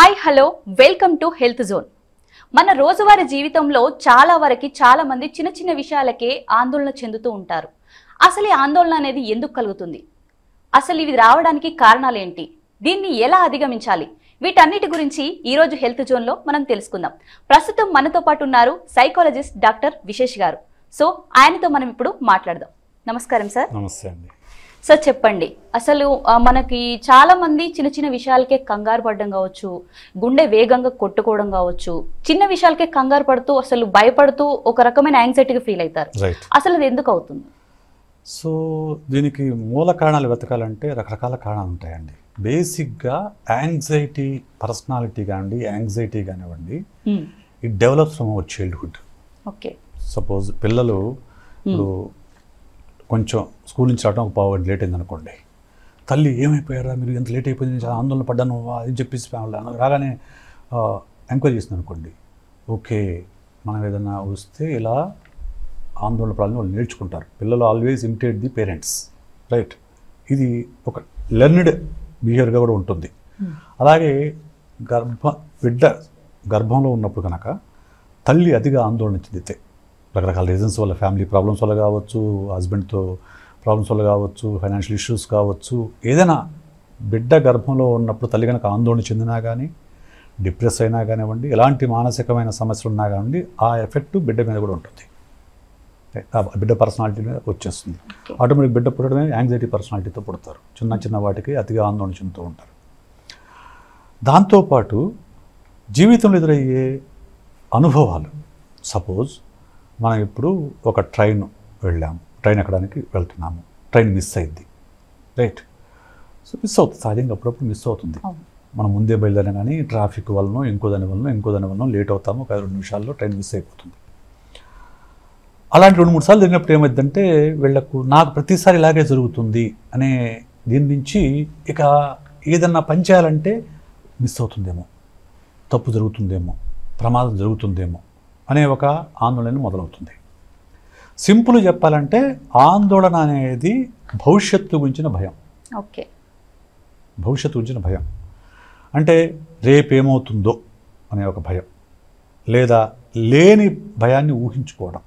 Hi hello welcome to health zone. మన రోజువారీ జీవితంలో చాలా మంది చిన్న చిన్న విషయాలకే ఆందోళన చెందుతూ ఉంటారు. అసలు ఈ ఆందోళన అనేది ఎందుకు కలుగుతుంది? అసలు ఇవి రావడానికి కారణాలు ఏంటి? దీన్ని ఎలా అధిగమించాలి? వీటన్నిటి గురించి ఈ రోజు హెల్త్ జోన్ లో మనం తెలుసుకుందాం. ప్రస్తుతం మనతో పాటు ఉన్నారు సైకాలజిస్ట్ డాక్టర్ విశేష్ గారు. సో ఆయనతో మనం ఇప్పుడు మాట్లాడదాం. నమస్కారం సార్. నమస్తే అండి. సార్ చెప్పండి, అసలు మనకి చాలా మంది చిన్న చిన్న విషయాలకే కంగారు పడడం కావచ్చు, గుండె వేగంగా కొట్టుకోవడం కావచ్చు, చిన్న విషయాలకే కంగారు పడుతూ అసలు భయపడుతూ ఒక రకమైన యాంగ్జైటీగా ఫీల్ అవుతారు. అసలు అది ఎందుకు అవుతుంది? సో దీనికి మూల కారణాలు వెతకాలంటే రకరకాల కారణాలు ఉంటాయండి. బేసిక్గా యాంగ్జైటీ పర్సనాలిటీ కానివ్వండి, యాంగ్జైటీ కానివ్వండి, it develops from our childhood. Okay, suppose పిల్లలు ఇప్పుడు కొంచెం స్కూల్ నుంచి రావడం ఒక పావు లేట్ అయింది అనుకోండి, తల్లి ఏమైపోయారా మీరు, ఎంత లేట్ అయిపోయింది, చాలా ఆందోళన పడ్డాను అని చెప్పేసి రాగానే ఎంక్వైరీ చేసింది అనుకోండి. ఓకే, మనం ఏదైనా వస్తే ఇలా ఆందోళన పడాలని వాళ్ళు నేర్చుకుంటారు. పిల్లలు always imitate the parents, right? ఇది ఒక లెర్న్డ్ బిహేవియర్గా కూడా ఉంటుంది. అలాగే బిడ్డ గర్భంలో ఉన్నప్పుడు కనుక తల్లి అతిగా ఆందోళన చెందితే రకరకాల రీజన్స్ వల్ల, ఫ్యామిలీ ప్రాబ్లమ్స్ వల్ల కావచ్చు, హస్బెండ్తో ప్రాబ్లమ్స్ వల్ల కావచ్చు, ఫైనాన్షియల్ ఇష్యూస్ కావచ్చు, ఏదైనా బిడ్డ గర్భంలో ఉన్నప్పుడు తల్లి కనుక ఆందోళన చెందినా కానీ, డిప్రెస్ అయినా కానివ్వండి, ఎలాంటి మానసికమైన సమస్యలు ఉన్నా కానివ్వండి, ఆ ఎఫెక్ట్ బిడ్డ మీద కూడా ఉంటుంది. బిడ్డ పర్సనాలిటీ మీద వచ్చేస్తుంది. ఆటోమేటిక్ బిడ్డ పుట్టడమే యాంగ్జైటీ పర్సనాలిటీతో పుడతారు. చిన్న చిన్న వాటికి అతిగా ఆందోళన చెందుతూ ఉంటారు. దాంతోపాటు జీవితంలో ఎదురయ్యే అనుభవాలు, సపోజ్ మనం ఇప్పుడు ఒక ట్రైన్ వెళ్ళాము, ట్రైన్ ఎక్కడానికి వెళ్తున్నాము, ట్రైన్ మిస్ అయింది, రైట్? సో మిస్ అవుతుంది, సహజంగా అప్పుడప్పుడు మిస్ అవుతుంది. మనం ముందే బయలుదేరినా కానీ ట్రాఫిక్ వలన ఇంకో దాని వలన లేట్ అవుతాము, ఒక 2 నిమిషాల్లో ట్రైన్ మిస్ అయిపోతుంది. అలాంటి 2-3 సార్లు జరిగినప్పుడు ఏమైందంటే వీళ్ళకు నాకు ప్రతిసారి ఇలాగే జరుగుతుంది అనే దీని నుంచి ఇక ఏదన్నా పని చేయాలంటే మిస్ అవుతుందేమో, తప్పు జరుగుతుందేమో, ప్రమాదం జరుగుతుందేమో అనే ఒక ఆందోళన మొదలవుతుంది. సింపుల్ చెప్పాలంటే ఆందోళన అనేది భవిష్యత్తు గురించిన భయం. ఓకే, భవిష్యత్తు గురించిన భయం అంటే రేపేమవుతుందో అనే ఒక భయం, లేదా లేని భయాన్ని ఊహించుకోవడం.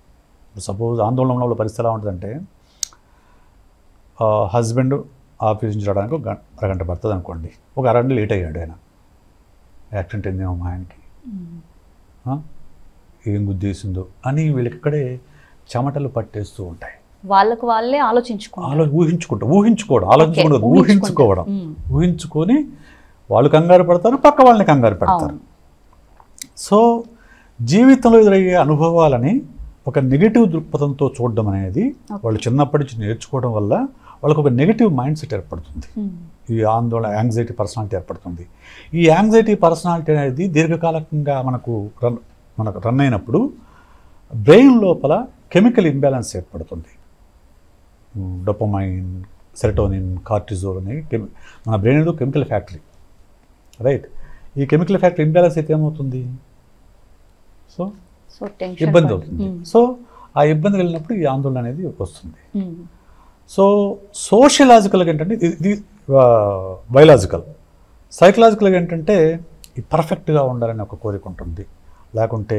సపోజ్ ఆందోళనలో పరిస్థితి ఎలా ఉంటుందంటే, హస్బెండ్ ఆఫీస్ నుంచి రావడానికి ఒక అరగంట పడుతుంది అనుకోండి, ఒక అరగంట లేట్ అయ్యాడు, ఆయన యాక్సిడెంట్ అయిందేమో మా ఆయనకి, ఏం గుద్దేసిందో అని వీళ్ళకిక్కడే చెమటలు పట్టేస్తూ ఉంటాయి. వాళ్ళకు వాళ్ళే ఊహించుకొని వాళ్ళు కంగారు పడతారు, పక్క వాళ్ళని కంగారు పెడతారు. సో జీవితంలో ఎదురయ్యే అనుభవాలని ఒక నెగిటివ్ దృక్పథంతో చూడడం అనేది వాళ్ళు చిన్నప్పటి నుంచి నేర్చుకోవడం వల్ల వాళ్ళకు ఒక నెగిటివ్ మైండ్ సెట్ ఏర్పడుతుంది. ఈ ఆందోళన యాంగ్జైటీ పర్సనాలిటీ ఏర్పడుతుంది. ఈ యాంగ్జైటీ పర్సనాలిటీ అనేది దీర్ఘకాలికంగా మనకు రన్ అయినప్పుడు బ్రెయిన్ లోపల కెమికల్ ఇంబ్యాలెన్స్ ఏర్పడుతుంది. డోపమైన్, సెరటోనిన్, కార్టిజోల్ అనే మన బ్రెయిన్ ఏదో కెమికల్ ఫ్యాక్టరీ, రైట్? ఈ కెమికల్ ఫ్యాక్టరీ ఇంబ్యాలెన్స్ అయితే ఏమవుతుంది? సో ఇబ్బంది అవుతుంది. సో ఆ ఇబ్బంది కలిగినప్పుడు ఈ ఆందోళన అనేది వస్తుంది. సో సోషలాజికల్గా ఏంటంటే ఇది బయలాజికల్. సైకలాజికల్గా ఏంటంటే ఈ పర్ఫెక్ట్గా ఉండాలని ఒక కోరిక ఉంటుంది, లేకుంటే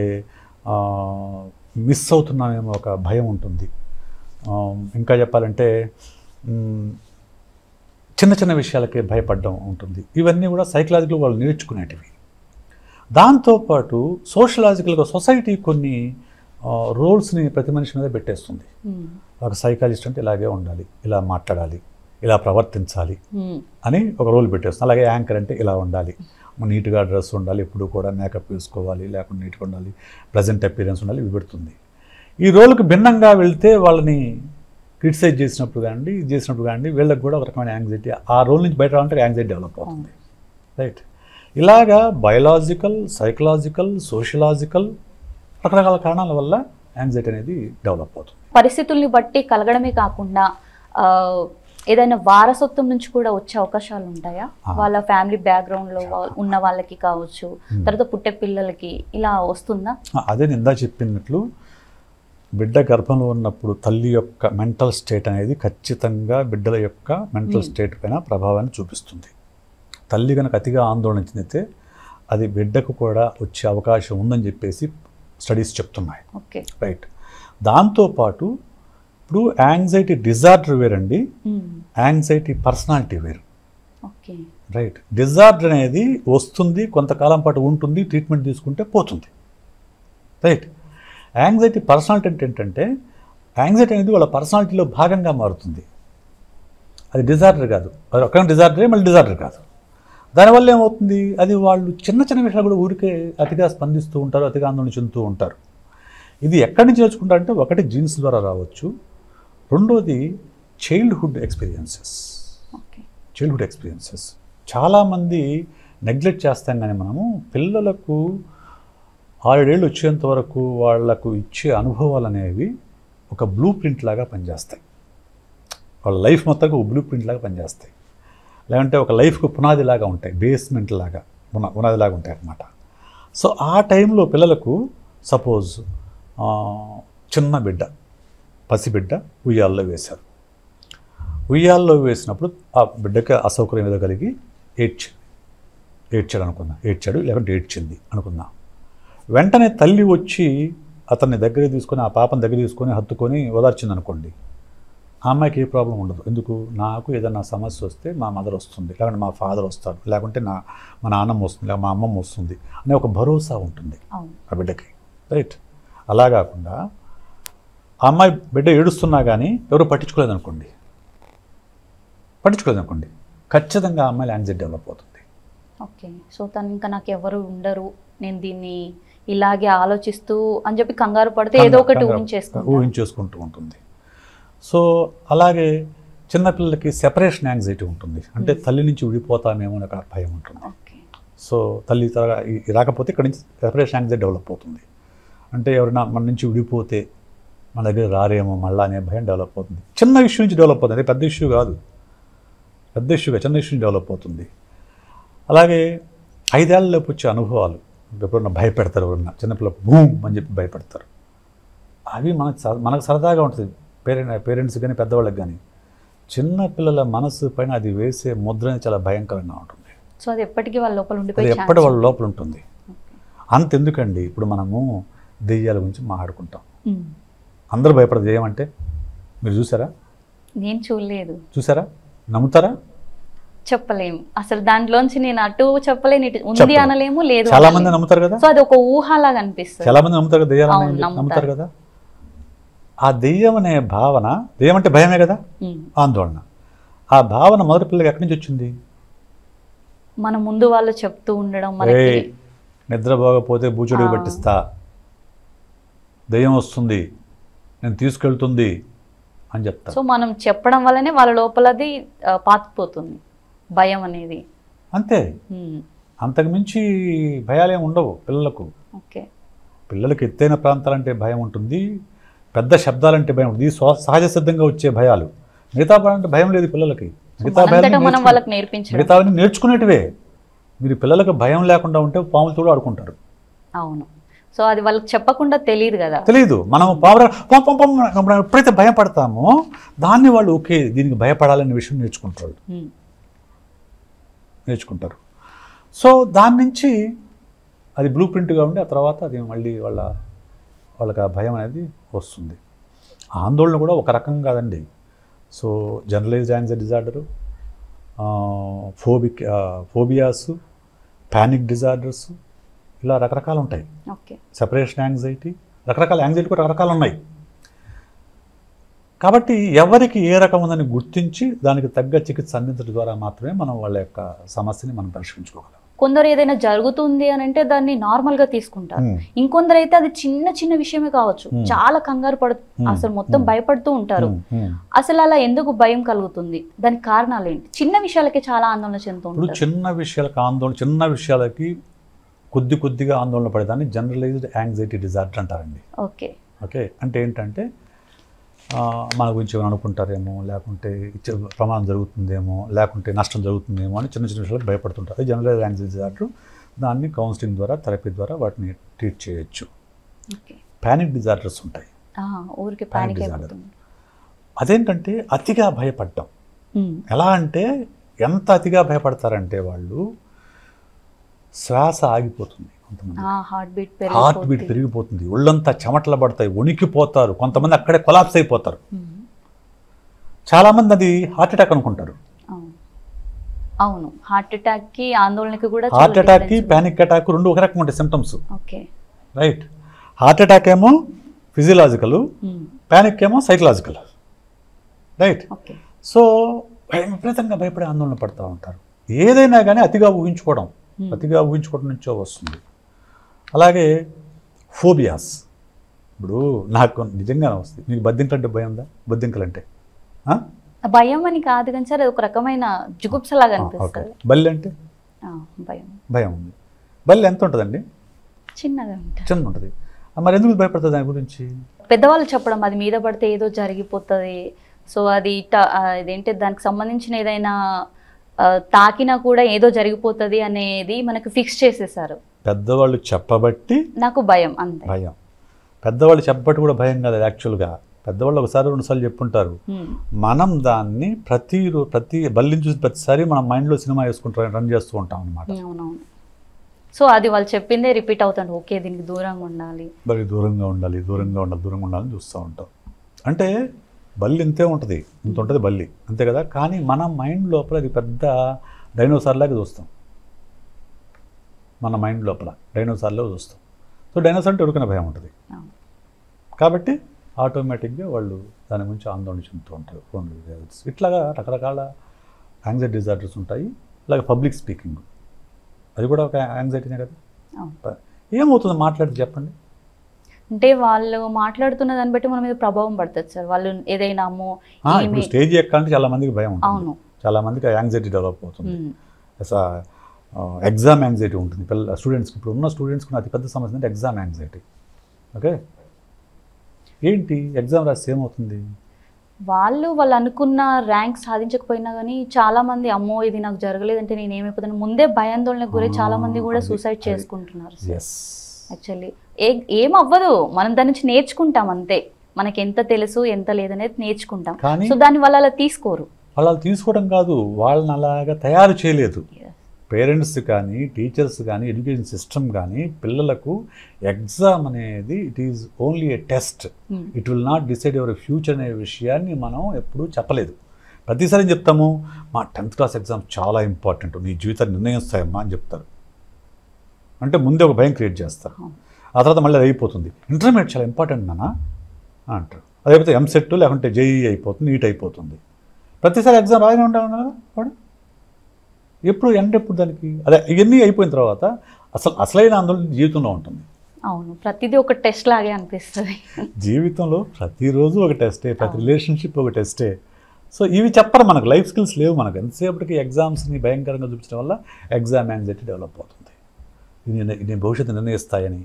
మిస్ అవుతున్నామేమో ఒక భయం ఉంటుంది. ఇంకా చెప్పాలంటే చిన్న చిన్న విషయాలకే భయపడడం ఉంటుంది. ఇవన్నీ కూడా సైకలాజికల్గా వాళ్ళు నేర్చుకునేటివి. దాంతోపాటు సోషలాజికల్గా సొసైటీ కొన్ని రోల్స్ని ప్రతి మనిషి మీద పెట్టేస్తుంది. ఒక సైకాలజిస్ట్ అంటే ఇలాగే ఉండాలి, ఇలా మాట్లాడాలి, ఇలా ప్రవర్తించాలి అని ఒక రోల్ పెట్టేస్తుంది. అలాగే యాంకర్ అంటే ఇలా ఉండాలి, నీట్గా డ్రెస్ ఉండాలి, ఎప్పుడు కూడా మేకప్ వేసుకోవాలి, లేకుండా నీట్గా ఉండాలి, ప్లెజెంట్ అపీరెన్స్ ఉండాలి, ఇవి పెడుతుంది. ఈ రోల్కి భిన్నంగా వెళ్తే వాళ్ళని క్రిటిసైజ్ చేసినప్పుడు కానీ వీళ్ళకి కూడా ఒక రకమైన యాంగ్జైటీ, ఆ రోల్ నుంచి బయట రావాలంటే యాంగ్జైటీ డెవలప్ అవుతుంది, రైట్? ఇలాగా బయలాజికల్, సైకలాజికల్, సోషలాజికల్ రకరకాల కారణాల వల్ల యాంగ్జైటీ అనేది డెవలప్ అవుతుంది. పరిస్థితుల్ని బట్టి కలగడమే కాకుండా ఏదైనా వారసత్వం నుంచి కూడా వచ్చే అవకాశాలు ఉంటాయా? వాళ్ళ ఫ్యామిలీ బ్యాక్గ్రౌండ్లో ఉన్న వాళ్ళకి కావచ్చు, తర్వాత పుట్టే పిల్లలకి ఇలా వస్తుందా? అదే నిందా చెప్పినట్లు బిడ్డ గర్భంలో ఉన్నప్పుడు తల్లి యొక్క మెంటల్ స్టేట్ అనేది ఖచ్చితంగా బిడ్డల యొక్క మెంటల్ స్టేట్ పైన ప్రభావాన్ని చూపిస్తుంది. తల్లి కనుక అతిగా ఆందోళన చెందితే అది బిడ్డకు కూడా వచ్చే అవకాశం ఉందని చెప్పేసి స్టడీస్ చెప్తున్నాయి. ఓకే. రైట్. దాంతోపాటు ఇప్పుడు యాంగ్జైటీ డిజార్డర్ వేరండి, యాంగ్జైటీ పర్సనాలిటీ వేరు. ఓకే. రైట్. డిజార్డర్ అనేది వస్తుంది, కొంతకాలం పాటు ఉంటుంది, ట్రీట్మెంట్ తీసుకుంటే పోతుంది. రైట్. యాంగ్జైటీ పర్సనాలిటీ అంటే ఏంటంటే యాంగ్జైటీ అనేది వాళ్ళ పర్సనాలిటీలో భాగంగా మారుతుంది. అది డిజార్డర్ కాదు, అది ఒక డిజార్డరే, మళ్ళీ డిజార్డర్ కాదు. దానివల్ల ఏమవుతుంది, అది వాళ్ళు చిన్న చిన్న విషయాలు కూడా ఊరికే అతిగా స్పందిస్తూ ఉంటారు, అతిగా ఆందోళన చెందుతూ ఉంటారు. ఇది ఎక్కడి నుంచి నేర్చుకుంటారంటే, ఒకటి జీన్స్ ద్వారా రావచ్చు, రెండోది చైల్డ్హుడ్ ఎక్స్పీరియన్సెస్. చైల్డ్హుడ్ ఎక్స్పీరియన్సెస్ చాలామంది నెగ్లెక్ట్ చేస్తాం, కానీ మనము పిల్లలకు 6 ఏళ్ళు వచ్చేంత వరకు వాళ్లకు ఇచ్చే అనుభవాలు అనేవి ఒక బ్లూ ప్రింట్ లాగా పనిచేస్తాయి. వాళ్ళ లైఫ్ మొత్తంగా ఒక బ్లూ ప్రింట్ లాగా పనిచేస్తాయి, లేదంటే ఒక లైఫ్కు పునాది లాగా ఉంటాయి, బేస్మెంట్ లాగా పునాది లాగా ఉంటాయి అన్నమాట. సో ఆ టైంలో పిల్లలకు సపోజ్ చిన్న బిడ్డ, పసిబిడ్డ ఉయ్యాల్లో వేశారు. ఉయ్యాల్లో వేసినప్పుడు ఆ బిడ్డకి అసౌకర్యం ఏదో కలిగి ఏడ్చాడు అనుకుందాం, లేకుంటే ఏడ్చింది అనుకుందాం. వెంటనే తల్లి వచ్చి అతన్ని దగ్గర తీసుకొని, ఆ పాపను దగ్గర తీసుకొని హత్తుకొని ఓదార్చింది అనుకోండి, ఆ అమ్మాయికి ఏ ప్రాబ్లం ఉండదు. ఎందుకు, నాకు ఏదైనా సమస్య వస్తే మా మదర్ వస్తుంది, లేకుంటే మా ఫాదర్ వస్తాడు, లేకుంటే మా నాన్నమ్మ వస్తుంది, లేక మా అమ్మమ్మ వస్తుంది అనే ఒక భరోసా ఉంటుంది ఆ బిడ్డకి. రైట్. అలా కాకుండా ఆ అమ్మాయి బిడ్డ ఏడుస్తున్నా కానీ ఎవరు పట్టించుకోలేదనుకోండి, ఖచ్చితంగా ఆ అమ్మాయిలు యాంగ్జైటీ డెవలప్ అవుతుంది. ఓకే. సో తను ఇంకా నాకు ఎవరు ఉండరు, నేను దీన్ని ఇలాగే ఆలోచిస్తూ అని చెప్పి కంగారు పడితే ఏదో ఒకటి ఊహించేసుకుంటూ ఉంటుంది. సో అలాగే చిన్నపిల్లలకి సెపరేషన్ యాంగ్జైటీ ఉంటుంది, అంటే తల్లి నుంచి విడిపోతామేమో అనే భయం ఉంటుంది. సో తల్లి రాకపోతే ఇక్కడ నుంచి సెపరేషన్ యాంగ్జైటీ డెవలప్ అవుతుంది. అంటే ఎవరైనా మన నుంచి విడిపోతే మన దగ్గర రారేమో మళ్ళా అనే భయం డెవలప్ అవుతుంది. చిన్న ఇష్యూ నుంచి డెవలప్ అవుతుంది, అదే పెద్ద ఇష్యూ కాదు, చిన్న ఇష్యూ నుంచి డెవలప్ అవుతుంది. అలాగే 5 ఏళ్ళలోపు వచ్చే అనుభవాలు, ఎప్పుడన్నా భయపెడతారు, ఎవరన్నా చిన్నపిల్ల బూమ్ అని చెప్పి భయపెడతారు, అవి మనకు సరదాగా ఉంటుంది, పేరెంట్స్ కానీ పెద్దవాళ్ళకి కానీ. చిన్నపిల్లల మనసు పైన అది వేసే ముద్ర చాలా భయంకరంగా ఉంటుంది. సో అది ఎప్పటికీ వాళ్ళ లోపల ఎప్పటి వాళ్ళ లోపల ఉంటుంది. అంతెందుకండి, ఇప్పుడు మనము దెయ్యాల గురించి మాట్లాడుకుంటాం, అందరూ భయపడదు దెయ్యం అంటే. మీరు చూసారా? నేను చూడలేదు. చూసారా? నమ్ముతారా? చెప్పలేము అసలు. దాంట్లోంచి నేను అటు చెప్పలేను, ఇటు ఉంది అనలేము, లేదు. చాలా మంది నమ్ముతారు కదా, సో అది ఒక ఊహలాగా అనిపిస్తుంది. చాలా మంది నమ్ముతారు కదా, దెయ్యాలని నమ్ముతారు కదా. ఆ దెయ్యం అనే భావన, దెయ్యం అంటే భయమే కదా, ఆందోళన. ఆ భావన మొదటి పిల్లకి ఎక్కడి నుంచి వచ్చింది? మన ముందు వాళ్ళు చెప్తూ ఉండడం, నిద్రపోకపోతే బూచుడు పట్టిస్తా, దెయ్యం వస్తుంది, నేను తీసుకెళ్తుంది అని చెప్తా. సో మనం చెప్పడం వల్లనే వాళ్ళ లోపలది పాతుకుపోతుంది భయం అనేది. అంతే, అంతకుమించి భయాలేం ఉండవు పిల్లలకు. పిల్లలకి ఎత్తైన ప్రాంతాలంటే భయం ఉంటుంది, పెద్ద శబ్దాలంటే భయం ఉంటుంది, ఇది సహజ సిద్ధంగా వచ్చే భయాలు. మిగతా అంటే భయం లేదు పిల్లలకి. మిగతావన్నీ నేర్చుకునేటివే. మీరు పిల్లలకు భయం లేకుండా ఉంటే పాములతో కూడా ఆడుకుంటారు. అవును. సో అది వాళ్ళకి చెప్పకుండా తెలియదు కదా, తెలియదు. మనం ఎప్పుడైతే భయపడతామో దాన్ని వాళ్ళు ఓకే దీనికి భయపడాలనే విషయం నేర్చుకుంటారు. సో దాని నుంచి అది బ్లూ ప్రింట్గా ఉండి ఆ తర్వాత అది మళ్ళీ వాళ్ళకి ఆ భయం అనేది వస్తుంది. ఆందోళన కూడా ఒక రకం కాదండి. So generalized anxiety disorder, phobias, panic disorders, ఇలా రకరకాలు ఉంటాయి. సెపరేషన్ యాంగ్జైటీ, రకరకాల యాంగ్జైటీ కూడా రకరకాలు ఉన్నాయి. కాబట్టి ఎవరికి ఏ రకం ఉందని గుర్తించి దానికి తగ్గ చికిత్స అందించడం ద్వారా మాత్రమే మనం వాళ్ళ యొక్క సమస్యని మనం పరిష్కరించుకోగలం. కొందరు ఏదైనా జరుగుతుంది అని అంటే దాన్ని నార్మల్ గా తీసుకుంటారు, ఇంకొందరు అయితే అది చిన్న చిన్న విషయమే కావచ్చు, చాలా కంగారు అసలు మొత్తం భయపడుతూ ఉంటారు. అసలు అలా ఎందుకు భయం కలుగుతుంది, దానికి కారణాలు ఏంటి? చిన్న విషయాలకి చాలా ఆందోళన చెందుతూ ఉంటారు. చిన్న విషయాలకి కొద్దిగా ఆందోళన పడేదాన్ని జనరలైజ్డ్ యాంగ్జైటీ డిజార్డర్ అంటారండి. ఓకే అంటే ఏంటంటే మన గురించి ఏమైనా అనుకుంటారేమో, లేకుంటే ప్రమాదం జరుగుతుందేమో, లేకుంటే నష్టం జరుగుతుందేమో అని చిన్న విషయాలకు భయపడుతుంటారు. అది జనరల్ యాంగ్జైటీ డిజార్డర్. దాన్ని కౌన్సిలింగ్ ద్వారా, థెరపీ ద్వారా వాటిని ట్రీట్ చేయొచ్చు. ప్యానిక్ డిజార్డర్స్ ఉంటాయి. ప్యానిక్ డిజార్డర్ అదేంటంటే అతిగా భయపడ్డం. ఎలా అంటే ఎంత అతిగా భయపడతారంటే వాళ్ళు శ్వాస ఆగిపోతుంది కొంతమంది, హార్ట్ బీట్ హార్ట్ బీట్ పెరిగిపోతుంది, ఒళ్ళంతా చెమటలు పడతాయి, వణికిపోతారు, కొంతమంది అక్కడే కొలాప్స్ అయిపోతారు. చాలామంది అది హార్ట్ అటాక్ అనుకుంటారు. అవును, హార్ట్ అటాక్కి ఆందోళనకి కూడా హార్ట్ అటాక్కి ప్యానిక్ అటాక్ రెండు ఒక రకం ఉంటాయి symptoms. Okay, right. Heart attack ఏమో ఫిజియలాజికల్, ప్యానిక్ ఏమో సైకలాజికల్. రైట్. సో విపరీతంగా భయపడే ఆందోళన పడుతూ ఉంటారు. ఏదైనా కానీ అతిగా ఊహించుకోవడం నుంచో వస్తుంది. అలాగే ఫోబియాస్. ఇప్పుడు నాకు నిజంగానే వస్తుంది. మీకు బద్దింకలంటే భయం ఉందా? బద్దింకలంటే భయం అని కాదు కానీ సార్, ఒక రకమైన జుగుప్సలాగా అనిపిస్తుంది. బల్లి అంటే భయం ఉంది. బల్లి ఎంత ఉంటుందండి? చిన్నగా ఉంటుంది. మరి ఎందుకు భయపడుతుంది దాని గురించి? పెద్దవాళ్ళు చెప్పడం, అది మీద పడితే ఏదో జరిగిపోతుంది, సో అది ఇదేంటి దానికి సంబంధించిన ఏదైనా తాకినా కూడా ఏదో జరిగిపోతుంది అనేది మనకు ఫిక్స్ చేసేసారు. పెద్దవాళ్ళు చెప్పబట్టి నాకు భయం. అంతే భయం. పెద్దవాళ్ళు చెప్పబట్టి కూడా భయం కాదు యాక్చువల్గా. పెద్దవాళ్ళు ఒకసారి రెండుసార్లు చెప్పుంటారు. మనం దాన్ని ప్రతి బల్లిని చూసి ప్రతిసారి మన మైండ్లో సినిమా వేసుకుంటాం, రన్ చేస్తూ ఉంటాం అనమాట. అవునవును. సో అది వాళ్ళు చెప్పిందే రిపీట్ అవుతాడు. ఓకే, దీనికి దూరంగా ఉండాలి, మరి దూరంగా ఉండాలి ఉండాలని చూస్తూ ఉంటాం. అంటే బల్లి ఇంతే ఉంటుంది, ఇంత ఉంటుంది బల్లి, అంతే కదా. కానీ మన మైండ్ లోపల అది పెద్ద డైనోసార్ లాగా చూస్తాం. మన మైండ్ లోపల డైనోసార్లో చూస్తాం. సో డైనోసార్ అంటే ఉరికిన భయం ఉంటుంది. కాబట్టి ఆటోమేటిక్గా వాళ్ళు దాని గురించి ఆందోళన చెందుతూ ఉంటారు. ఇట్లాగా రకరకాల యాంగ్జైటీ డిజార్డర్స్ ఉంటాయి. అలాగే పబ్లిక్ స్పీకింగ్, అది కూడా ఒక యాంగ్జైటీనే కదా. ఏమవుతుంది మాట్లాడితే చెప్పండి. అంటే వాళ్ళు మాట్లాడుతున్న దాన్ని బట్టి మన మీద ప్రభావం పడుతుంది సార్. వాళ్ళు ఏదైనా ఇప్పుడు స్టేజ్ ఎక్కాలంటే చాలా మందికి భయం ఉంటుంది. చాలా మందికి యాంగ్జైటీ డెవలప్ అవుతుంది. ఎగ్జామ్ యాంగ్జైటీ ఉంటుంది స్టూడెంట్స్కి. ఇప్పుడు ఉన్న స్టూడెంట్స్కి అతిపెద్ద సమస్య అంటే ఎగ్జామ్ యాంగ్జైటీ. ఓకే, ఏంటి ఎగ్జామ్ రాస్తే ఏమవుతుంది? వాళ్ళు అనుకున్న ర్యాంక్ సాధించకపోయినా కానీ చాలా మంది అమ్మో ఇది నాకు జరగలేదంటే నేను ఏమైపోతాను ముందే భయాందోళనకు గురి చాలా మంది కూడా సూసైడ్ చేసుకుంటున్నారు. యాక్చువల్లీ ఏమవ్వదు, మనం దాని నుంచి నేర్చుకుంటాం అంతే. మనకి ఎంత తెలుసు ఎంత లేదనేది నేర్చుకుంటాం. సో దాని వల్ల అలా తీసుకోరు. అలా తీసుకోవడం కాదు, వాళ్ళని అలాగా తయారు చేయలేదు పేరెంట్స్ కానీ టీచర్స్ కానీ ఎడ్యుకేషన్ సిస్టమ్ కానీ. పిల్లలకు ఎగ్జామ్ అనేది it is only A test, it will not decide your future అనే విషయాన్ని మనం ఎప్పుడూ చెప్పలేదు. ప్రతిసారి చెప్తాము మా 10th క్లాస్ ఎగ్జామ్స్ చాలా ఇంపార్టెంట్, నీ జీవితాన్ని నిర్ణయిస్తాయమ్మా అని చెప్తారు. అంటే ముందే ఒక భయం క్రియేట్ చేస్తారు. ఆ తర్వాత మళ్ళీ అది అయిపోతుంది. ఇంటర్మీడియట్ చాలా ఇంపార్టెంట్ నానా అంటారు. అదైపోతే ఎంసెట్ లేకుంటే జేఈ అయిపోతుంది, నీట్ అయిపోతుంది. ప్రతిసారి ఎగ్జామ్ రాగానే ఉంటాను కదా వాడు. ఎప్పుడు ఎప్పుడు దానికి అదే ఇవన్నీ అయిపోయిన తర్వాత అసలైన ఆందోళన జీవితంలో ఉంటుంది. అవును, ప్రతిదీ ఒక టెస్ట్ లాగే అనిపిస్తుంది. జీవితంలో ప్రతిరోజు ఒక టెస్టే, ప్రతి రిలేషన్షిప్ ఒక టెస్టే. సో ఇవి చెప్పరు మనకు, లైఫ్ స్కిల్స్ లేవు మనకు. ఎంతసేపటికి ఎగ్జామ్స్ని భయంకరంగా చూపించడం వల్ల ఎగ్జామ్ యాంగ్జైటీ డెవలప్ అవుతుంది. ఇది భవిష్యత్తు నిర్ణయిస్తాయని,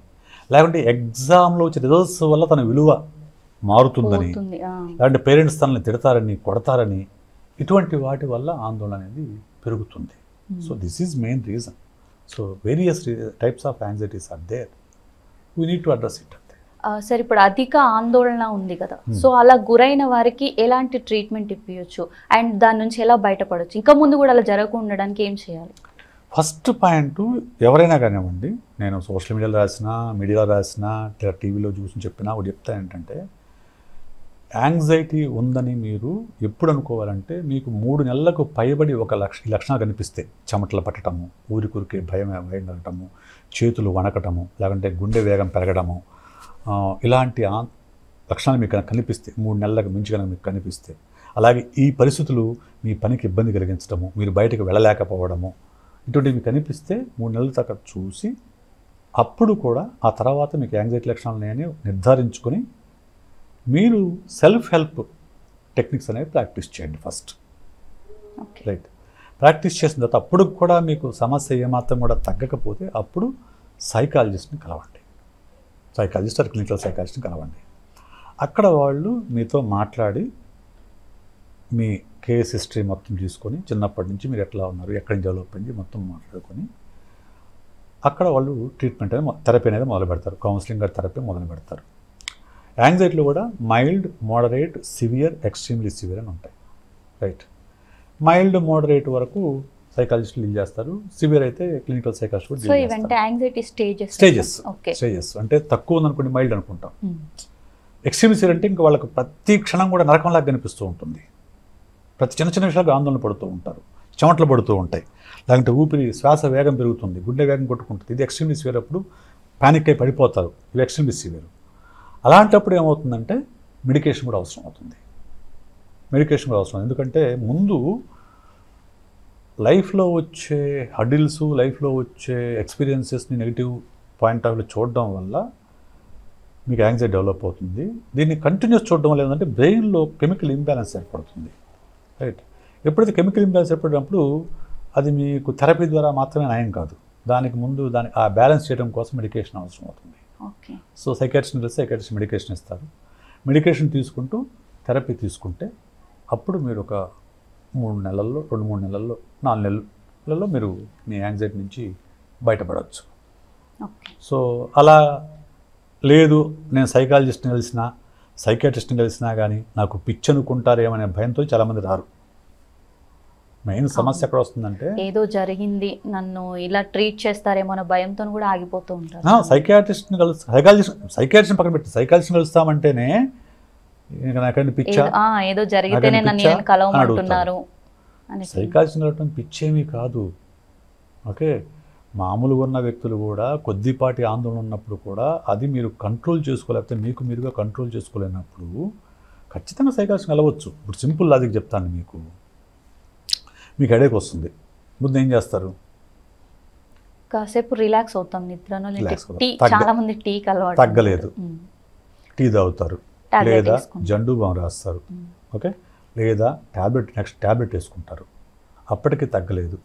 లేకుంటే ఎగ్జామ్లో వచ్చే రిజల్ట్స్ వల్ల తన విలువ మారుతుందని, లేదంటే పేరెంట్స్ తనని తిడతారని కొడతారని, ఇటువంటి వాటి వల్ల ఆందోళన అనేది పెరుగుతుంది. So this is main reason. So various types of anxieties are there, we need to address it. Sir ఇప్పుడు అధిక ఆందోళన ఉంది కదా, సో అలా గురైన వారికి ఎలాంటి ట్రీట్మెంట్ ఇప్పించచ్చు అండ్ దాని నుంచి ఎలా బయటపడవచ్చు? ఇంకా ముందు కూడా అలా జరగకుండా ఉండడానికి ఏం చేయాలి? ఫస్ట్ పాయింట్, ఎవరైనా కానివ్వండి, నేను సోషల్ మీడియాలో రాసినా, మీడియాలో రాసినా, టీవీలో చూసి చెప్పినా ఒకటి చెప్తా ఏంటంటే, యాంగ్జైటీ ఉందని మీరు ఎప్పుడు అనుకోవాలంటే, మీకు 3 నెలలకు పైబడి ఒక లక్షణాలు కనిపిస్తే, చెమటలు పట్టడము, ఊరికే భయం కలగటము, చేతులు వణకటము, లేకుంటే గుండె వేగం పెరగడము, ఇలాంటి లక్షణాలు మీకు కనిపిస్తే, 3 నెలలకు మించి కనుక మీకు కనిపిస్తే, అలాగే ఈ పరిస్థితులు మీ పనికి ఇబ్బంది కలిగించడము, మీరు బయటకు వెళ్ళలేకపోవడము, ఇటువంటివి మీకు కనిపిస్తే 3 నెలల దాకా చూసి, అప్పుడు కూడా ఆ తర్వాత మీకు యాంగ్జైటీ లక్షణాలు ఉన్నాయని నిర్ధారించుకొని మీరు సెల్ఫ్ హెల్ప్ టెక్నిక్స్ అనేవి ప్రాక్టీస్ చేయండి ఫస్ట్. రైట్. ప్రాక్టీస్ చేసిన తర్వాత అప్పుడు కూడా మీకు సమస్య ఏమాత్రం కూడా తగ్గకపోతే అప్పుడు సైకాలజిస్ట్ని కలవండి. సైకాలజిస్ట్ ఆర్ క్లినికల్ సైకాలజిస్ట్ని కలవండి. అక్కడ వాళ్ళు మీతో మాట్లాడి మీ కేస్ హిస్టరీ మొత్తం తీసుకొని, చిన్నప్పటి నుంచి మీరు ఎట్లా ఉన్నారు, ఎక్కడి నుంచి డెవలప్ అయింది మొత్తం మాట్లాడుకొని, అక్కడ వాళ్ళు ట్రీట్మెంట్ అనేది థెరపీ అనేది మొదలు పెడతారు. కౌన్సిలింగ్ థెరపీ మొదలు పెడతారు. యాంగ్జైటీలో కూడా mild, moderate, severe, extremely severe అని ఉంటాయి. రైట్. మైల్డ్, మోడరేట్ వరకు సైకాలజిస్ట్ డీల్ చేస్తారు. సివియర్ అయితే క్లినికల్ సైకాలజిస్ట్ కూడా సో డీల్ ఇవంటే చేస్తారు. Anxiety stages. స్టేజెస్ అంటే తక్కువ ఉందనుకోండి మైల్డ్ అనుకుంటాం. ఎక్స్ట్రీమ్ సివియర్ అంటే ఇంకా వాళ్ళకి ప్రతి క్షణం కూడా నరకంలాగా కనిపిస్తూ ఉంటుంది. ప్రతి చిన్న చిన్న విషయాలకు ఆందోళన పడుతూ ఉంటారు, చెమటలు పడుతూ ఉంటాయి, లేకుంటే ఊపిరి శ్వాస వేగం పెరుగుతుంది, గుండె వేగం కొట్టుకుంటుంది. ఇది ఎక్స్ట్రీమ్లీ సివియర్. అప్పుడు ప్యానిక్ అయి పడిపోతారు. ఇవి ఎక్స్ట్రీమ్లీ సివియర్. అలాంటప్పుడు ఏమవుతుందంటే మెడికేషన్ కూడా అవసరం అవుతుంది. మెడికేషన్ కూడా అవసరం. ఎందుకంటే ముందు లైఫ్లో వచ్చే హడిల్స్, లైఫ్లో వచ్చే ఎక్స్పీరియన్సెస్ని నెగిటివ్ పాయింట్ ఆఫ్ వ్యూ చూడడం వల్ల మీకు యాంగ్జైటీ డెవలప్ అవుతుంది. దీన్ని కంటిన్యూస్ చూడడం వల్ల ఏంటంటే బ్రెయిన్లో కెమికల్ ఇంబ్యాలెన్స్ ఏర్పడుతుంది. రైట్. ఎప్పుడైతే కెమికల్ ఇంబ్యాలెన్స్ ఏర్పడినప్పుడు అది మీకు థెరపీ ద్వారా మాత్రమే నయం కాదు. దానికి ముందు ఆ బ్యాలెన్స్ చేయడం కోసం మెడికేషన్ అవసరం అవుతుంది. సో సైకాట్రిస్ట్ని కలిసి సైకాట్రిస్ట్ మెడికేషన్ ఇస్తారు. మెడికేషన్ తీసుకుంటూ థెరపీ తీసుకుంటే అప్పుడు మీరు ఒక 3 నెలల్లో, 2-3 నెలల్లో, 4 నెలల్లో మీరు మీ యాంగ్జైటీ నుంచి బయటపడవచ్చు. సో అలా లేదు, నేను సైకాలజిస్ట్ని కలిసినా సైకాట్రిస్ట్ని కలిసినా కానీ నాకు పిచ్చి అనుకుంటారేమనే భయంతో చాలామంది రారు. మెయిన్ సమస్య ఎక్కడ వస్తుందంటే ఏదో జరిగింది, నన్ను ఇలా ట్రీట్ చేస్తారేమో అనే భయంతో కూడా ఆగిపోతూ ఉంటారు. సైకాట్రిస్ట్ని సైకాట్రిస్ట్ని పక్కన పెట్టి సైకాలజిస్ట్ని కలుస్తామంటేనే నాకంటే పిచ్చా, ఏదో జరిగితేనే నన్ను కలవమంటున్నారు. సైకాలజిస్ట్ని కలవటం పిచ్చేమీ కాదు. ఓకే, మామూలుగా ఉన్న వ్యక్తులు కూడా కొద్దిపాటి ఆందోళన ఉన్నప్పుడు కూడా అది మీరు కంట్రోల్ చేసుకోలేకపోతే, మీకు మీరుగా కంట్రోల్ చేసుకోలేనప్పుడు ఖచ్చితంగా సైకాలజిస్ట్ని కలవచ్చు. ఇప్పుడు సింపుల్ లాజిక్ చెప్తాను. మీకు హెడేక్ వస్తుంది, ముందు ఏం చేస్తారు? కాసేపు రిలాక్స్ అవుతాం, నిద్రలో. చాలా మంది టీ అలవాటు, తగ్గలేదు, టీ తాగుతారు, లేదా జండు బాం రాస్తారు. ఓకే, లేదా నెక్స్ట్ ట్యాబ్లెట్ వేసుకుంటారు. అప్పటికి తగ్గలేదు,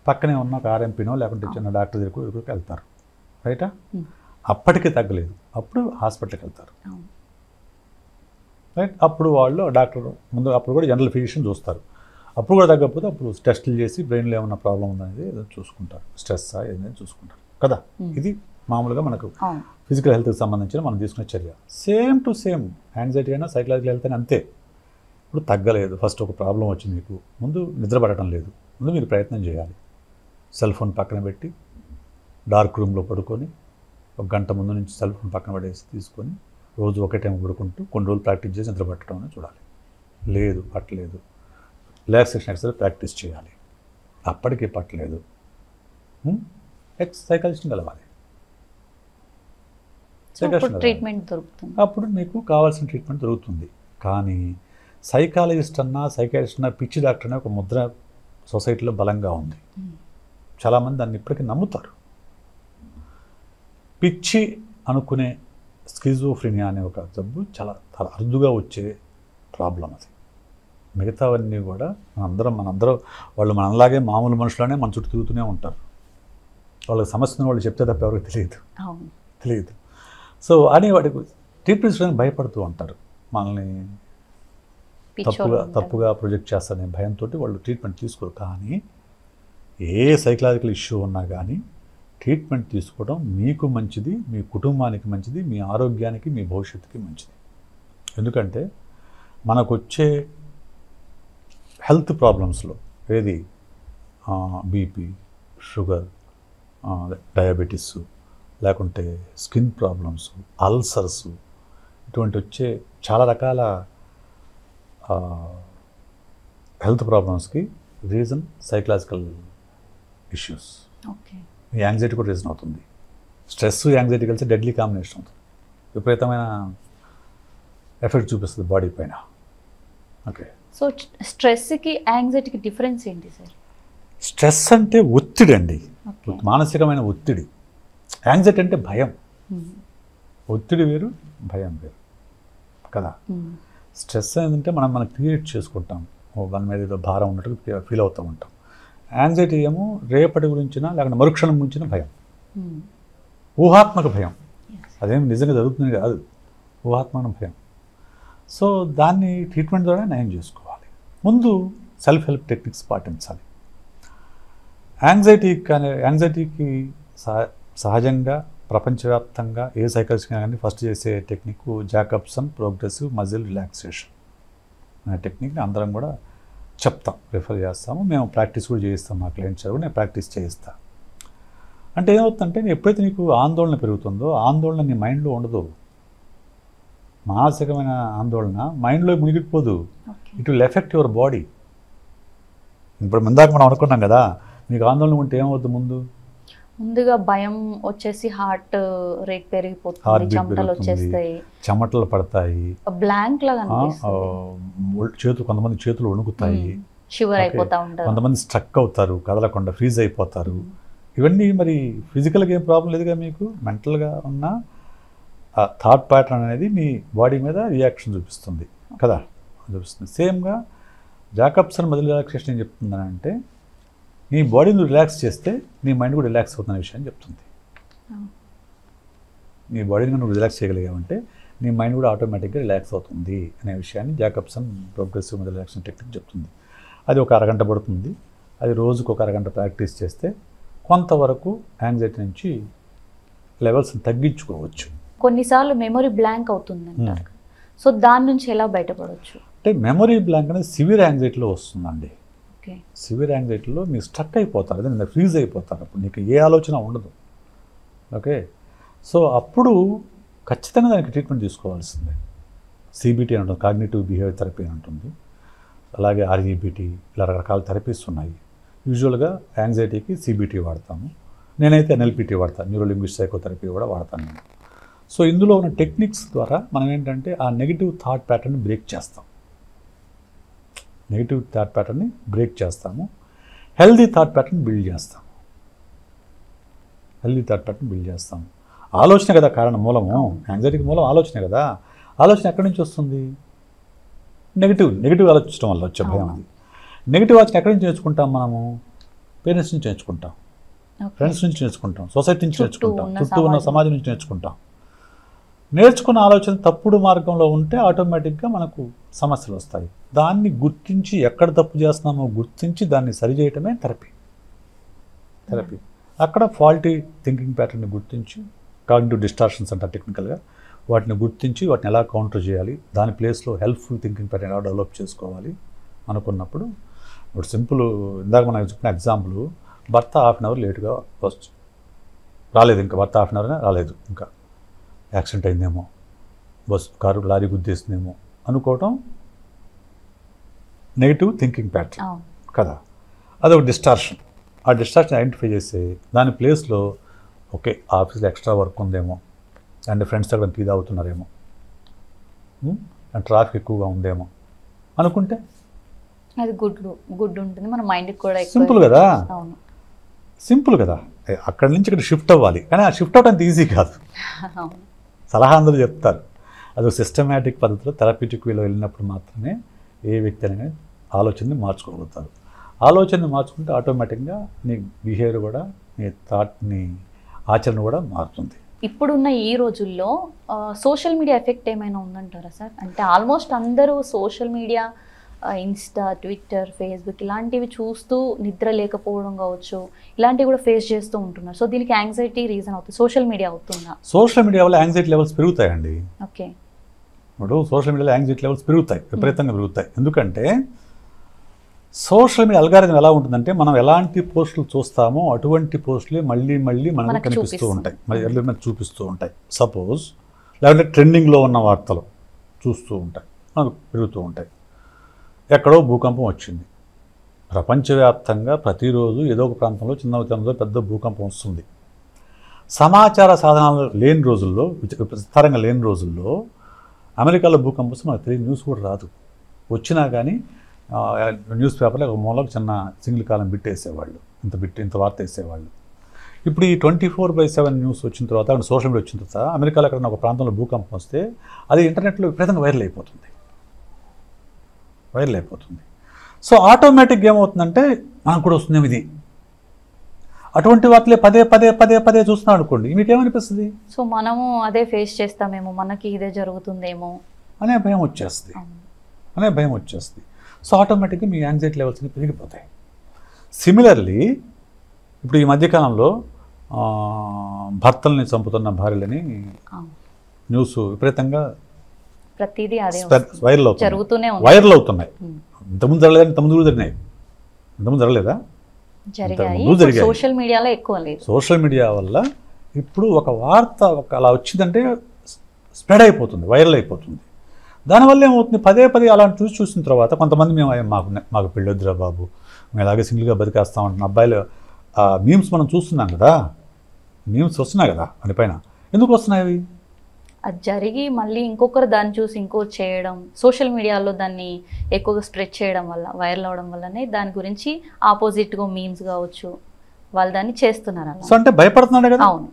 పక్కనే ఉన్న ఒక ఆర్ఎంపీనో లేకుంటే చిన్న డాక్టర్ దగ్గరికి వెళ్తారు. రైటా? అప్పటికి తగ్గలేదు, అప్పుడు హాస్పిటల్కి వెళ్తారు. రైట్. అప్పుడు వాళ్ళు డాక్టర్ ముందు అప్పుడు కూడా జనరల్ ఫిజిషియన్ చూస్తారు. అప్పుడు కూడా తగ్గకపోతే అప్పుడు టెస్టులు చేసి బ్రెయిన్లో ఏమన్నా ప్రాబ్లం ఉందనేది ఏదో చూసుకుంటారు, స్ట్రెస్సా ఏదైనా చూసుకుంటారు కదా. ఇది మామూలుగా మనకు ఫిజికల్ హెల్త్కి సంబంధించిన మనం తీసుకునే చర్య. సేమ్ టు సేమ్ యాంగ్జైటీ అయినా సైకలాజికల్ హెల్త్ అయినా అంతే. ఇప్పుడు తగ్గలేదు, ఫస్ట్ ఒక ప్రాబ్లం వచ్చింది మీకు, ముందు నిద్ర పడటం లేదు, ముందు మీరు ప్రయత్నం చేయాలి. సెల్ ఫోన్ పక్కన పెట్టి డార్క్ రూమ్లో పడుకొని 1 గంట ముందు నుంచి సెల్ ఫోన్ పక్కన పడేసి తీసుకొని రోజు ఒకే టైం పడుకుంటూ కొన్ని రోజులు ప్రాక్టీస్ చేసి నిద్ర పట్టడం అని చూడాలి. లేదు, పట్టలేదు, రిలాక్సేషన్ ఎక్సర్సైజ్ ప్రాక్టీస్ చేయాలి. అప్పటికి పట్టలేదు, సైకాలజిస్ట్ని కలవాలి. ట్రీట్మెంట్ దొరుకుతుంది, అప్పుడు మీకు కావాల్సిన ట్రీట్మెంట్ దొరుకుతుంది. కానీ సైకాలజిస్ట్ అన్నా సైకాలజిస్ట్ అన్నా పిచ్చి డాక్టర్ అనే ఒక ముద్ర సొసైటీలో బలంగా ఉంది. చాలామంది దాన్ని ఇప్పటికీ నమ్ముతారు. పిచ్చి అనుకునే స్కిజోఫ్రెనియా అనే ఒక జబ్బు చాలా అరుదుగా వచ్చే ప్రాబ్లం అది. మిగతావన్నీ కూడా మనందరం వాళ్ళు మనలాగే మామూలు మనుషులనే మన చుట్టూ తిరుగుతూనే ఉంటారు. వాళ్ళకి సమస్యను వాళ్ళు చెప్తే తప్ప ఎవరికి తెలియదు. సో అని వాటికి ట్రీట్మెంట్ చేయడానికి భయపడుతూ ఉంటారు. మనల్ని తప్పుగా ప్రొజెక్ట్ చేస్తారనే భయంతో వాళ్ళు ట్రీట్మెంట్ తీసుకోరు. కానీ ఏ సైకలాజికల్ ఇష్యూ ఉన్నా కానీ ట్రీట్మెంట్ తీసుకోవడం మీకు మంచిది, మీ కుటుంబానికి మంచిది, మీ ఆరోగ్యానికి, మీ భవిష్యత్తుకి మంచిది. ఎందుకంటే మనకు వచ్చే హెల్త్ ప్రాబ్లమ్స్లో ఏది బీపీ, షుగర్, డయాబెటీస్, లేకుంటే స్కిన్ ప్రాబ్లమ్స్, అల్సర్స్, ఇటువంటి వచ్చే చాలా రకాల హెల్త్ ప్రాబ్లమ్స్కి రీజన్ సైకలాజికల్ ఇష్యూస్. యాంగ్జైటీ కూడా రీజన్ అవుతుంది. స్ట్రెస్ యాంగ్జైటీ కలిసి డెడ్లీ కాంబినేషన్ అవుతుంది. విపరీతమైన ఎఫెక్ట్ చూపిస్తుంది బాడీ పైన. ఓకే, సో స్ట్రెస్కి యాంగ్జైటీకి డిఫరెన్స్ ఏంటి సార్? స్ట్రెస్ అంటే ఒత్తిడి అండి, మానసికమైన ఒత్తిడి. యాంగ్జైటీ అంటే భయం. ఒత్తిడి వేరు, భయం వేరు కదా. స్ట్రెస్ ఏంటంటే మనకు క్రియేట్ చేసుకుంటాం, మన మీద ఏదో భారం ఉన్నట్టు ఫీల్ అవుతూ ఉంటాం. యాంగ్జైటీ ఏమో రేపటి గురించిన లేకపోతే మరుక్షణం గురించిన భయం, ఊహాత్మక భయం. అదేం నిజంగా జరుగుతుంది కాదు, ఊహాత్మక భయం. సో దాన్ని ట్రీట్మెంట్ ద్వారా నయం చేసుకోవాలి. ముందు సెల్ఫ్ హెల్ప్ టెక్నిక్స్ పాటించాలి. యాంగ్జైటీకి సహజంగా ప్రపంచవ్యాప్తంగా ఏ సైకాలజిస్ట్ కానీ ఫస్ట్ చేసే technique Jakobson progressive muscle relaxation అనే టెక్నిక్ని అందరం కూడా చెప్తాం, రిఫర్ చేస్తాము, మేము ప్రాక్టీస్ కూడా చేయిస్తాం, మా క్లయింట్స్ కూడా నేను ప్రాక్టీస్ చేయిస్తాను. అంటే ఏమవుతుందంటే ఎప్పుడైతే నీకు ఆందోళన పెరుగుతుందో ఆందోళన నీ మైండ్లో ఉండదు. మానసికమైన ఆందోళన మైండ్లో మునిగిపోదు. It will effect your body. ఇప్పుడు ముందాక మనం అనుకున్నాం కదా, మీకు ఆందోళన ఉంటే ఏమవుద్దు, ముందుగా భయం వచ్చేసి హార్ట్ రేట్ పెరిగిపోతుంది, చెమటలు వచ్చేస్తాయి, చెమటలు పడతాయి, బ్లాంక్ లాగా అనిపిస్తుంది, చేతులు కొంతమంది చేతులు వణుకుతాయి, షివర్ అయిపోతా ఉంటారు, కొంతమంది స్ట్రక్ అవుతారు, కదలకుండా ఫ్రీజ్ అయిపోతారు. ఇవన్నీ మరి ఫిజికల్గా ఏం ప్రాబ్లం లేదుగా, మీకు మెంటల్గా ఉన్న ఆ థాట్ ప్యాటర్న్ అనేది మీ బాడీ మీద రియాక్షన్ చూపిస్తుంది కదా, చూపిస్తుంది. సేమ్గా జాకబ్సన్ మొదలు రిలాక్సేషన్ ఏం చెప్తుందంటే నీ బాడీని రిలాక్స్ చేస్తే నీ మైండ్ కూడా రిలాక్స్ అవుతున్న విషయాన్ని చెప్తుంది. నీ బాడీని నువ్వు రిలాక్స్ చేయగలిగావంటే నీ మైండ్ కూడా ఆటోమేటిక్గా రిలాక్స్ అవుతుంది అనే విషయాన్ని జాకబ్సన్ ప్రోగ్రెసివ్ మొదలు రిలాక్సేషన్ టెక్నిక్ చెప్తుంది. అది ఒక అరగంట పడుతుంది. అది రోజుకు ఒక అరగంట ప్రాక్టీస్ చేస్తే కొంతవరకు యాంగ్జైటీ నుంచి లెవెల్స్ని తగ్గించుకోవచ్చు. కొన్నిసార్లు మెమొరీ బ్లాంక్ అవుతుందంటారు, సో దాని నుంచి ఎలా బయటపడవచ్చు? అంటే మెమొరీ బ్లాంక్ అనేది సివియర్ యాంగ్జైటీలో వస్తుందండి. సివియర్ యాంగ్జైటీలో మీరు స్ట్రక్ అయిపోతారు, అదే నేను ఫ్రీజ్ అయిపోతారు, అప్పుడు నీకు ఏ ఆలోచన ఉండదు. ఓకే, సో అప్పుడు ఖచ్చితంగా దానికి ట్రీట్మెంట్ తీసుకోవాల్సిందే. సిబిటీ అని ఉంటుంది, కాగ్నిటివ్ బిహేవియర్ థెరపీ అని ఉంటుంది, అలాగే ఆర్ఈబిటీ, ఇలా రకరకాల థెరపీస్ ఉన్నాయి. యూజువల్గా యాంగ్జైటీకి సిబిటీ వాడతాము, నేనైతే ఎన్ఎల్పిటీ వాడతాను, న్యూరో లింగ్విస్టిక్ సైకోథెరపీ కూడా వాడతాను నేను. సో ఇందులో ఉన్న టెక్నిక్స్ ద్వారా మనం ఏంటంటే ఆ నెగిటివ్ థాట్ ప్యాటర్న్ని బ్రేక్ చేస్తాం, నెగిటివ్ థాట్ ప్యాటర్న్ని బ్రేక్ చేస్తాము, హెల్దీ థాట్ ప్యాటర్న్ బిల్డ్ చేస్తాము. హెల్దీ థాట్ ప్యాటర్న్ బిల్డ్ చేస్తాము. ఆలోచన కదా కారణం, మూలము. యాంగ్జైటీకి మూలం ఆలోచనే కదా. ఆలోచన ఎక్కడి నుంచి వస్తుంది? నెగిటివ్ ఆలోచించడం వల్ల వచ్చే భయం. అది నెగిటివ్ ఆలోచన ఎక్కడి నుంచి నేర్చుకుంటాం మనము? పేరెంట్స్ నుంచి నేర్చుకుంటాం, ఫ్రెండ్స్ నుంచి నేర్చుకుంటాం, సొసైటీ నుంచి నేర్చుకుంటాం, చుట్టూ ఉన్న సమాజం నుంచి నేర్చుకుంటాం. నేర్చుకున్న ఆలోచన తప్పుడు మార్గంలో ఉంటే ఆటోమేటిక్గా మనకు సమస్యలు వస్తాయి. దాన్ని గుర్తించి ఎక్కడ తప్పు చేస్తున్నామో గుర్తించి దాన్ని సరిచేయటమే థెరపీ. అక్కడ ఫాల్టీ థింకింగ్ ప్యాటర్న్ని గుర్తించి, కాగ్నిటివ్ డిస్టార్షన్స్ అంటారు టెక్నికల్గా, వాటిని గుర్తించి వాటిని ఎలా కౌంటర్ చేయాలి, దాని ప్లేస్లో హెల్ప్ఫుల్ థింకింగ్ ప్యాటర్న్ ఎలా డెవలప్ చేసుకోవాలి అనుకున్నప్పుడు, ఇప్పుడు సింపుల్ ఇందాక మనం చెప్పిన ఎగ్జాంపుల్, భర్త హాఫ్ అన్ అవర్ లేట్గా రాలేదు, ఇంకా భర్త హాఫ్ అన్ అవర్ రాలేదు, ఇంకా యాక్సిడెంట్ అయిందేమో, కారు లారీ గుద్దేసిందేమో అనుకోవటం నెగిటివ్ థింకింగ్ ప్యాటర్న్ కదా. అదొక డిస్టార్షన్. ఆ డిస్టార్షన్ ఐడెంటిఫై చేసి దాని ప్లేస్లో ఓకే ఆఫీస్లో ఎక్స్ట్రా వర్క్ ఉందేమో, అండ్ ఫ్రెండ్స్ దగ్గర టీ తాగుతున్నారేమో, అండ్ ట్రాఫిక్ ఎక్కువగా ఉందేమో అనుకుంటే అది గుడ్ ఉంటుంది, మన మైండ్కి కూడా సింపుల్ కదా. అక్కడి నుంచి ఇక్కడ షిఫ్ట్ అవ్వాలి, కానీ ఆ షిఫ్ట్ అవ్వడానికి ఈజీ కాదు. సలహా అందరూ చెప్తారు, అది సిస్టమేటిక్ పద్ధతిలో థెరప్యూటిక్ వేలో వెళ్ళినప్పుడు మాత్రమే ఏ వ్యక్తి అయినా ఆలోచనని మార్చుకోగలుగుతారు. ఆలోచనని మార్చుకుంటే ఆటోమేటిక్గా నీ బిహేవియర్ కూడా, నీ థాట్, నీ ఆచరణ కూడా మారుతుంది. ఇప్పుడున్న ఈ రోజుల్లో సోషల్ మీడియా ఎఫెక్ట్ ఏమైనా ఉందంటారా సార్? అంటే ఆల్మోస్ట్ అందరూ social media, Insta, Twitter, Facebook ఇలాంటివి చూస్తూ నిద్ర లేకపోవడం కావచ్చు, ఇలాంటివి కూడా ఫేస్ చేస్తూ ఉంటున్నారు. సో దీనికి యాంగ్జైటీ రీజన్ అవుతుంది, సోషల్ మీడియా అవుతుందా? సోషల్ మీడియా వల్ల యాంగ్జైటీ లెవెల్స్ పెరుగుతాయండి. ఓకే, ఇప్పుడు సోషల్ మీడియాలో యాంగ్జైటీ లెవెల్స్ పెరుగుతాయి, విపరీతంగా పెరుగుతాయి. ఎందుకంటే సోషల్ మీడియా అల్గారిథం ఎలా ఉంటుందంటే, మనం ఎలాంటి పోస్టులు చూస్తామో అటువంటి పోస్టులే మళ్ళీ మనకు కనిపిస్తూ ఉంటాయి, మళ్ళీ చూపిస్తూ ఉంటాయి. సపోజ్ లేకపోతే ట్రెండింగ్లో ఉన్న వార్తలు చూస్తూ ఉంటాయి, మనకు పెరుగుతూ ఉంటాయి. ఎక్కడో భూకంపం వచ్చింది, ప్రపంచవ్యాప్తంగా ప్రతిరోజు ఏదో ఒక ప్రాంతంలో చిన్న పెద్ద భూకంపం వస్తుంది. సమాచార సాధనాలు లేని రోజుల్లో, విస్తారంగా లేని రోజుల్లో అమెరికాలో భూకంపం వస్తే మనకు తెలియని న్యూస్ కూడా రాదు. వచ్చినా కానీ న్యూస్ పేపర్లో ఒక మూలకు చిన్న సింగిల్ కాలం బిట్ వేసేవాళ్ళు, ఇంత వార్త వేసేవాళ్ళు. ఇప్పుడు ఈ 24/7 న్యూస్ వచ్చిన తర్వాత, సోషల్ మీడియా వచ్చిన తర్వాత, అమెరికాలో ఎక్కడైనా ఒక ప్రాంతంలో భూకంపం వస్తే అది ఇంటర్నెట్లో విపరీతంగా వైరల్ అయిపోతుంది. సో ఆటోమేటిక్గా ఏమవుతుందంటే మనకు కూడా వస్తుందేమో ఇది, అటువంటి వాటిలే పదే చూస్తున్నాం అనుకోండి, మీకేమనిపిస్తుంది? సో మనము అదే ఫేస్ చేస్తామేమో, మనకి ఇదే జరుగుతుందేమో అనే భయం వచ్చేస్తుంది. సో ఆటోమేటిక్గా మీ యాంగ్జైటీ లెవెల్స్ పెరిగిపోతాయి. సిమిలర్లీ ఇప్పుడు ఈ మధ్యకాలంలో భర్తల్ని చంపుతున్న భార్యలని న్యూస్ విపరీతంగా ప్రతిదీ అదే వైరల్ అవుతున్నాయి. ఇంతకుముందు జరగలేదు, ఇంతకుముందు కూడా జరిగినాయి. ఇంతకుముందు జరగలేదా? జరిగాయి. ముందు జరిగాయి. సోషల్ మీడియాలో ఎక్కువ లేదు. సోషల్ మీడియా వల్ల ఇప్పుడు ఒక వార్త అలా వచ్చిందంటే స్ప్రెడ్ అయిపోతుంది, వైరల్ అయిపోతుంది. దానివల్ల ఏమవుతుంది, పదే పదే అలాంటి చూసిన తర్వాత కొంతమంది మేము మాకు పెళ్ళొద్దురా బాబు, మేము అలాగే సింగిల్గా బతికేస్తామంటున్న అబ్బాయిలు మీమ్స్ మనం చూస్తున్నాం కదా, మీమ్స్ వస్తున్నాయి కదా దానిపైన. ఎందుకు వస్తున్నాయి అవి? అది జరిగి మళ్ళీ ఇంకొకరు దాన్ని చూసి ఇంకోటి చేయడం, సోషల్ మీడియాలో దాన్ని ఎక్కువగా స్ప్రెడ్ చేయడం వల్ల, వైరల్ అవడం వల్లనే దాని గురించి ఆపోజిట్గా మీమ్స్ కావచ్చు వాళ్ళు దాన్ని చేస్తున్నారు. సో అంటే భయపడుతున్నాడు కదా, అవును,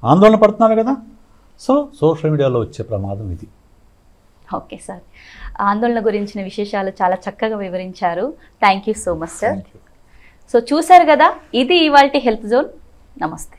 ఆందోళన పడుతున్నాడు కదా. సో సోషల్ మీడియాలో వచ్చే ప్రమాదం ఇది. ఓకే సార్, ఆందోళన గురించిన విశేషాలు చాలా చక్కగా వివరించారు. Thank you so much sir. So చూసారు కదా, ఇది ఇవాల్టి హెల్త్ జోన్. నమస్తే.